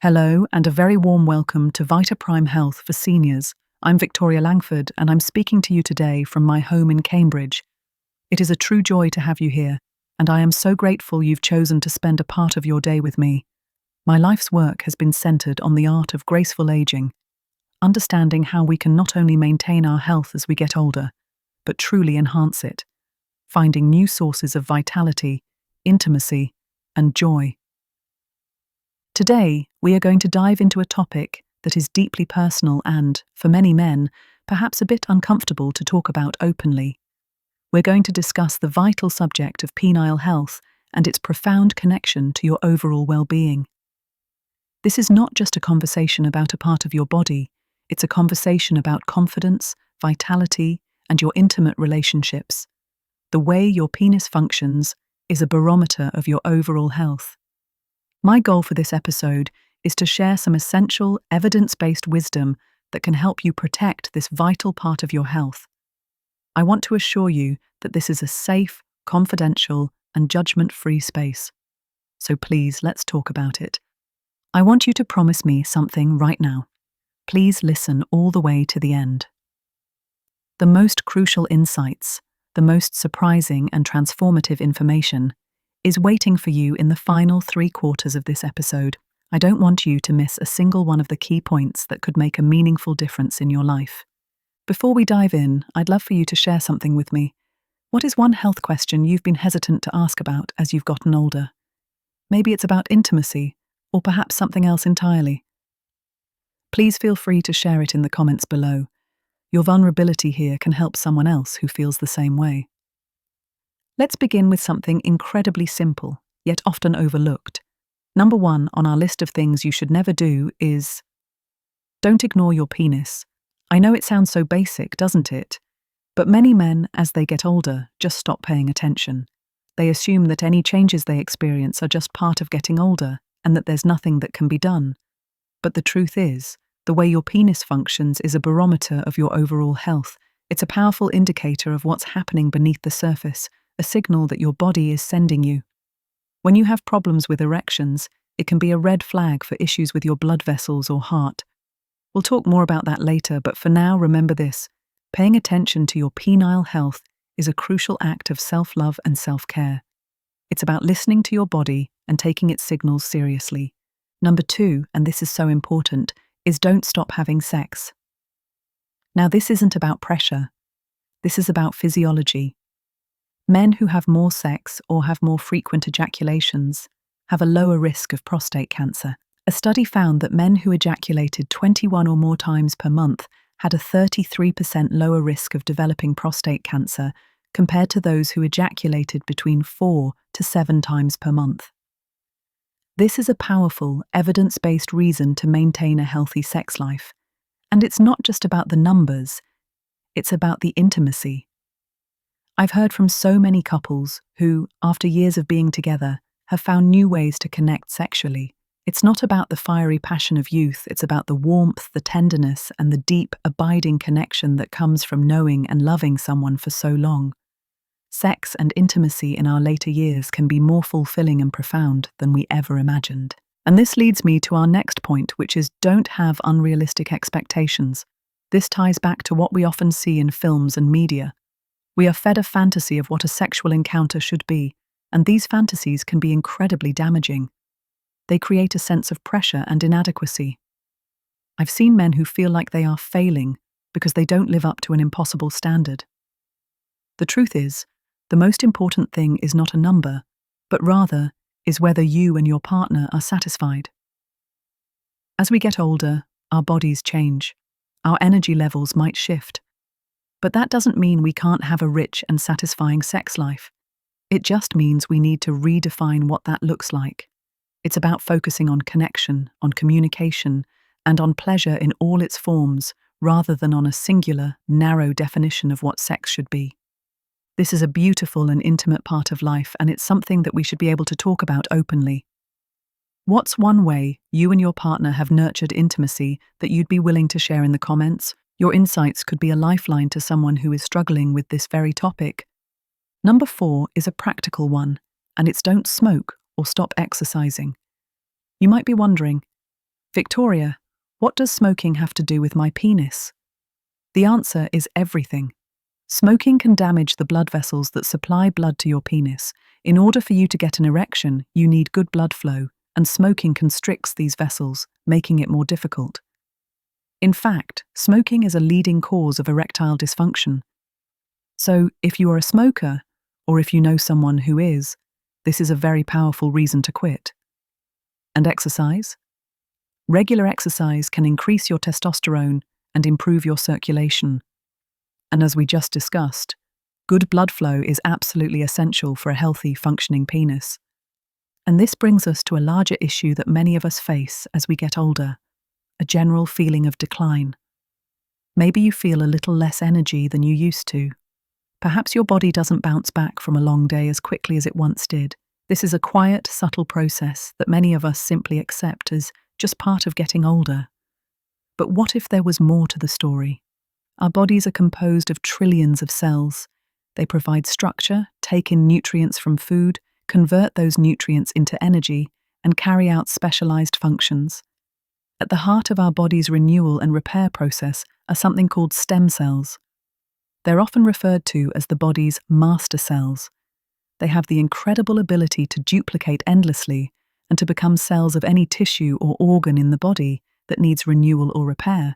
Hello, and a very warm welcome to Vita Prime Health for Seniors. I'm Victoria Langford, and I'm speaking to you today from my home in Cambridge. It is a true joy to have you here, and I am so grateful you've chosen to spend a part of your day with me. My life's work has been centered on the art of graceful aging, understanding how we can not only maintain our health as we get older, but truly enhance it, finding new sources of vitality, intimacy, and joy. Today, we are going to dive into a topic that is deeply personal and, for many men, perhaps a bit uncomfortable to talk about openly. We're going to discuss the vital subject of penile health and its profound connection to your overall well-being. This is not just a conversation about a part of your body, it's a conversation about confidence, vitality, and your intimate relationships. The way your penis functions is a barometer of your overall health. My goal for this episode is to share some essential, evidence-based wisdom that can help you protect this vital part of your health. I want to assure you that this is a safe, confidential, and judgment-free space. So please, let's talk about it. I want you to promise me something right now. Please listen all the way to the end. The most crucial insights, the most surprising and transformative information, is waiting for you in the final 3/4 of this episode. I don't want you to miss a single one of the key points that could make a meaningful difference in your life. Before we dive in, I'd love for you to share something with me. What is one health question you've been hesitant to ask about as you've gotten older? Maybe it's about intimacy, or perhaps something else entirely. Please feel free to share it in the comments below. Your vulnerability here can help someone else who feels the same way. Let's begin with something incredibly simple, yet often overlooked. Number 1 on our list of things you should never do is don't ignore your penis. I know it sounds so basic, doesn't it? But many men, as they get older, just stop paying attention. They assume that any changes they experience are just part of getting older and that there's nothing that can be done. But the truth is, the way your penis functions is a barometer of your overall health. It's a powerful indicator of what's happening beneath the surface, a signal that your body is sending you. When you have problems with erections, it can be a red flag for issues with your blood vessels or heart. We'll talk more about that later, but for now, remember this. Paying attention to your penile health is a crucial act of self-love and self-care. It's about listening to your body and taking its signals seriously. Number 2, and this is so important, is don't stop having sex. Now, this isn't about pressure. This is about physiology. Men who have more sex or have more frequent ejaculations have a lower risk of prostate cancer. A study found that men who ejaculated 21 or more times per month had a 33% lower risk of developing prostate cancer compared to those who ejaculated between 4 to 7 times per month. This is a powerful, evidence-based reason to maintain a healthy sex life. And it's not just about the numbers, it's about the intimacy. I've heard from so many couples who, after years of being together, have found new ways to connect sexually. It's not about the fiery passion of youth, it's about the warmth, the tenderness, and the deep, abiding connection that comes from knowing and loving someone for so long. Sex and intimacy in our later years can be more fulfilling and profound than we ever imagined. And this leads me to our next point, which is don't have unrealistic expectations. This ties back to what we often see in films and media. We are fed a fantasy of what a sexual encounter should be, and these fantasies can be incredibly damaging. They create a sense of pressure and inadequacy. I've seen men who feel like they are failing because they don't live up to an impossible standard. The truth is, the most important thing is not a number, but rather is whether you and your partner are satisfied. As we get older, our bodies change. Our energy levels might shift. But that doesn't mean we can't have a rich and satisfying sex life. It just means we need to redefine what that looks like. It's about focusing on connection, on communication, and on pleasure in all its forms, rather than on a singular, narrow definition of what sex should be. This is a beautiful and intimate part of life, and it's something that we should be able to talk about openly. What's one way you and your partner have nurtured intimacy that you'd be willing to share in the comments? Your insights could be a lifeline to someone who is struggling with this very topic. Number 4 is a practical one, and it's don't smoke or stop exercising. You might be wondering, Victoria, what does smoking have to do with my penis? The answer is everything. Smoking can damage the blood vessels that supply blood to your penis. In order for you to get an erection, you need good blood flow, and smoking constricts these vessels, making it more difficult. In fact, smoking is a leading cause of erectile dysfunction. So, if you are a smoker, or if you know someone who is, this is a very powerful reason to quit. And exercise? Regular exercise can increase your testosterone and improve your circulation. And as we just discussed, good blood flow is absolutely essential for a healthy, functioning penis. And this brings us to a larger issue that many of us face as we get older: a general feeling of decline. Maybe you feel a little less energy than you used to. Perhaps your body doesn't bounce back from a long day as quickly as it once did. This is a quiet, subtle process that many of us simply accept as just part of getting older. But what if there was more to the story? Our bodies are composed of trillions of cells. They provide structure, take in nutrients from food, convert those nutrients into energy, and carry out specialized functions. At the heart of our body's renewal and repair process are something called stem cells. They're often referred to as the body's master cells. They have the incredible ability to duplicate endlessly and to become cells of any tissue or organ in the body that needs renewal or repair.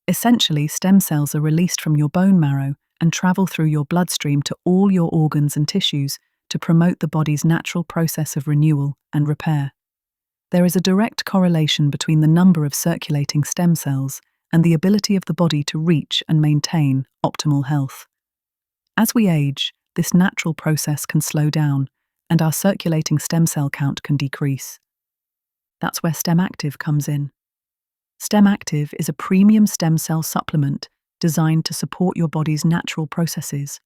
Essentially, stem cells are released from your bone marrow and travel through your bloodstream to all your organs and tissues to promote the body's natural process of renewal and repair. There is a direct correlation between the number of circulating stem cells and the ability of the body to reach and maintain optimal health. As we age, this natural process can slow down, and our circulating stem cell count can decrease. That's where Stem Active comes in. Stem Active is a premium stem cell supplement designed to support your body's natural processes.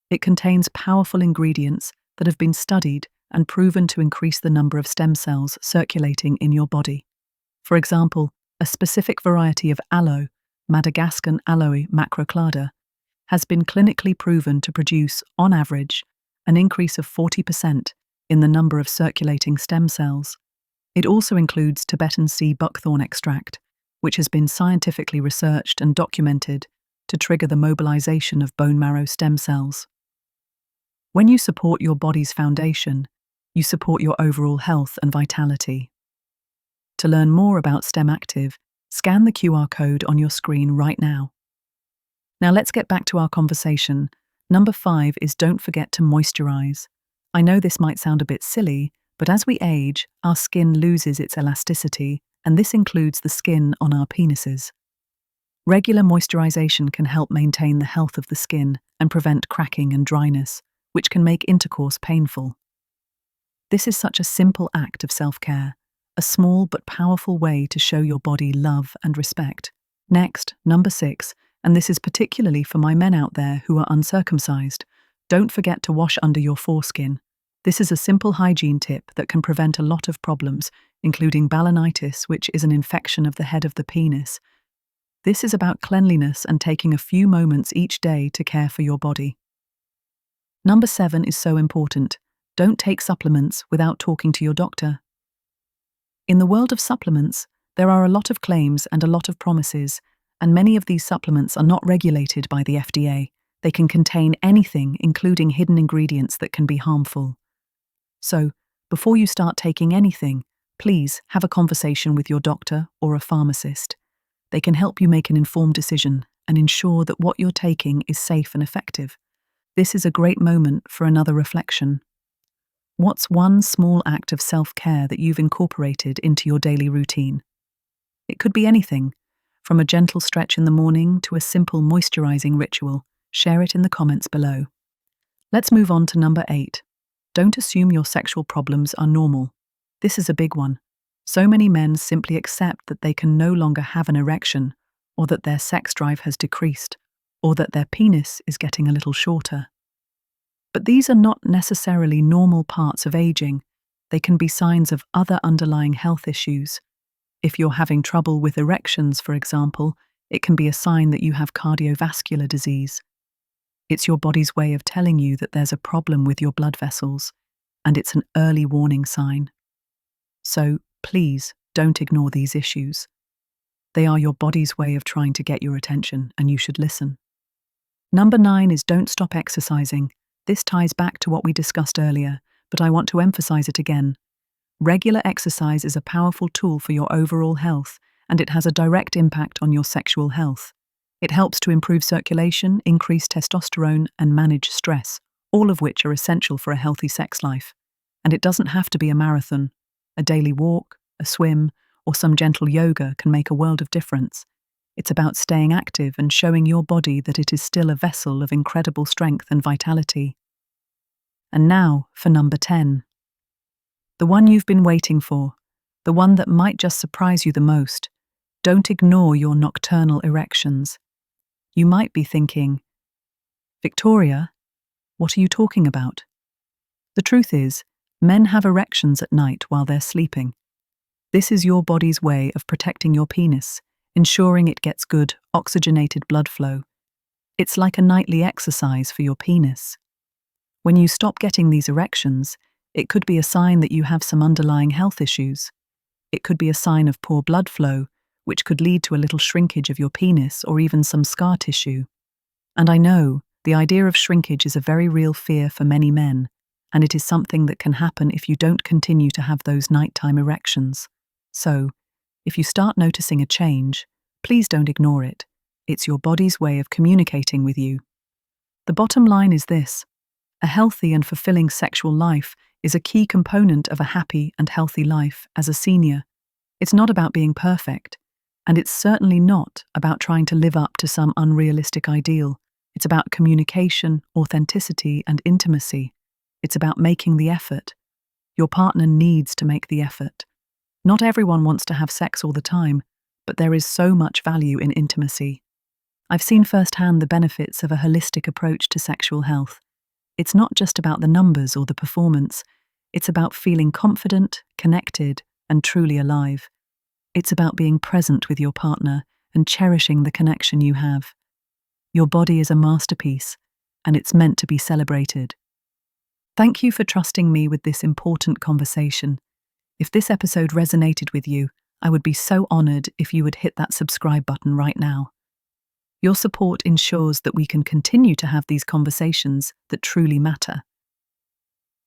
It contains powerful ingredients that have been studied and proven to increase the number of stem cells circulating in your body. For example, a specific variety of aloe, Madagascan Aloe macroclada, has been clinically proven to produce, on average, an increase of 40% in the number of circulating stem cells. It also includes Tibetan sea buckthorn extract, which has been scientifically researched and documented to trigger the mobilization of bone marrow stem cells. When you support your body's foundation, you support your overall health and vitality. To learn more about Stem Active, scan the QR code on your screen right now. Now let's get back to our conversation. Number 5 is don't forget to moisturize. I know this might sound a bit silly, but as we age, our skin loses its elasticity, and this includes the skin on our penises. Regular moisturization can help maintain the health of the skin and prevent cracking and dryness, which can make intercourse painful. This is such a simple act of self-care, a small but powerful way to show your body love and respect. Next, number 6, and this is particularly for my men out there who are uncircumcised, don't forget to wash under your foreskin. This is a simple hygiene tip that can prevent a lot of problems, including balanitis, which is an infection of the head of the penis. This is about cleanliness and taking a few moments each day to care for your body. Number 7 is so important. Don't take supplements without talking to your doctor. In the world of supplements, there are a lot of claims and a lot of promises, and many of these supplements are not regulated by the FDA. They can contain anything, including hidden ingredients that can be harmful. So, before you start taking anything, please have a conversation with your doctor or a pharmacist. They can help you make an informed decision and ensure that what you're taking is safe and effective. This is a great moment for another reflection. What's one small act of self-care that you've incorporated into your daily routine? It could be anything, from a gentle stretch in the morning to a simple moisturizing ritual. Share it in the comments below. Let's move on to number 8. Don't assume your sexual problems are normal. This is a big one. So many men simply accept that they can no longer have an erection, or that their sex drive has decreased, or that their penis is getting a little shorter. But these are not necessarily normal parts of aging. They can be signs of other underlying health issues. If you're having trouble with erections, for example, it can be a sign that you have cardiovascular disease. It's your body's way of telling you that there's a problem with your blood vessels, and it's an early warning sign. So, please, Don't ignore these issues. They are your body's way of trying to get your attention, and you should listen. Number 9 is don't stop exercising. This ties back to what we discussed earlier, but I want to emphasize it again. Regular exercise is a powerful tool for your overall health, and it has a direct impact on your sexual health. It helps to improve circulation, increase testosterone, and manage stress, all of which are essential for a healthy sex life. And it doesn't have to be a marathon. A daily walk, a swim, or some gentle yoga can make a world of difference. It's about staying active and showing your body that it is still a vessel of incredible strength and vitality. And now for number 10. The one you've been waiting for, the one that might just surprise you the most. Don't ignore your nocturnal erections. You might be thinking, Victoria, what are you talking about? The truth is, men have erections at night while they're sleeping. This is your body's way of protecting your penis, ensuring it gets good, oxygenated blood flow. It's like a nightly exercise for your penis. When you stop getting these erections, it could be a sign that you have some underlying health issues. It could be a sign of poor blood flow, which could lead to a little shrinkage of your penis or even some scar tissue. And I know, the idea of shrinkage is a very real fear for many men, and it is something that can happen if you don't continue to have those nighttime erections. So, if you start noticing a change, please don't ignore it. It's your body's way of communicating with you. The bottom line is this: a healthy and fulfilling sexual life is a key component of a happy and healthy life as a senior. It's not about being perfect, and it's certainly not about trying to live up to some unrealistic ideal. It's about communication, authenticity, and intimacy. It's about making the effort. Your partner needs to make the effort. Not everyone wants to have sex all the time, but there is so much value in intimacy. I've seen firsthand the benefits of a holistic approach to sexual health. It's not just about the numbers or the performance. It's about feeling confident, connected, and truly alive. It's about being present with your partner and cherishing the connection you have. Your body is a masterpiece, and it's meant to be celebrated. Thank you for trusting me with this important conversation. If this episode resonated with you, I would be so honored if you would hit that subscribe button right now. Your support ensures that we can continue to have these conversations that truly matter.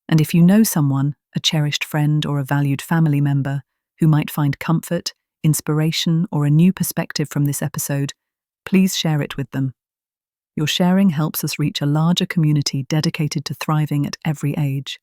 And if you know someone, a cherished friend or a valued family member, who might find comfort, inspiration, or a new perspective from this episode, please share it with them. Your sharing helps us reach a larger community dedicated to thriving at every age.